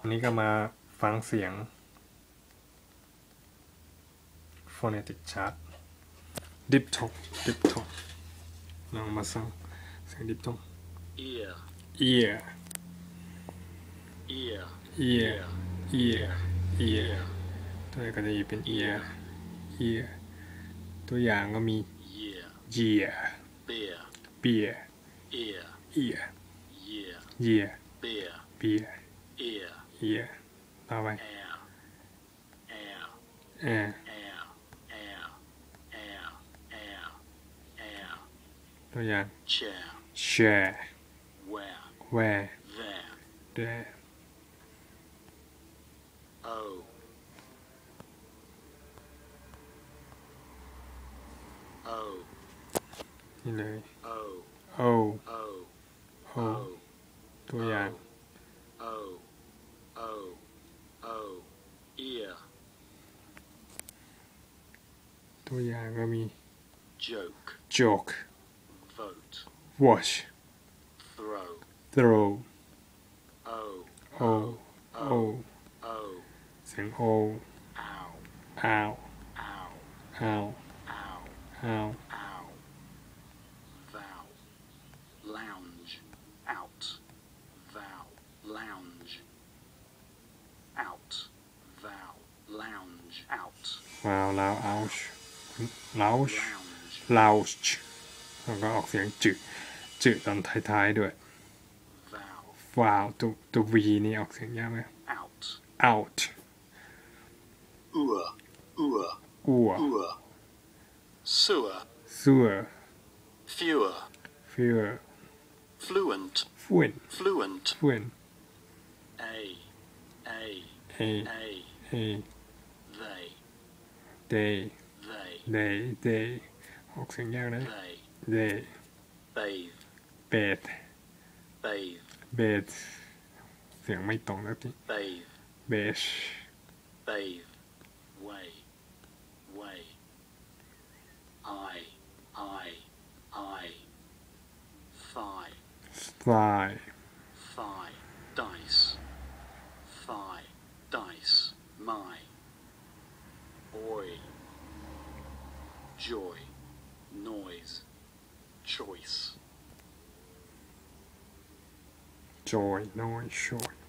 วันนี้ก็มาฟังเสียง phonetic chart diphthong ลองมาฟังเสียง diphthong earตัวก็จะเป็น ear ตัวอย่างก็มี year beer ear beer ear ต่อไป air ตัวอย่าง share where thereนี่เลย ตัวอย่าง ear ตัวอย่างก็มี joke vote watch throwเสียง o ow vow lounge out vow lounge out vow lounge out wow loungeแล้วก็ออกเสียงจืดตอนท้ายๆด้วย wow ตัว v นี่ออกเสียงยากไหม out sewer fewer fluent a they ออกเสียงยากนะ they bathe เสียงไม่ตรงแล้วที่ beige way I thigh dice my oi joy noise choice joy noise choice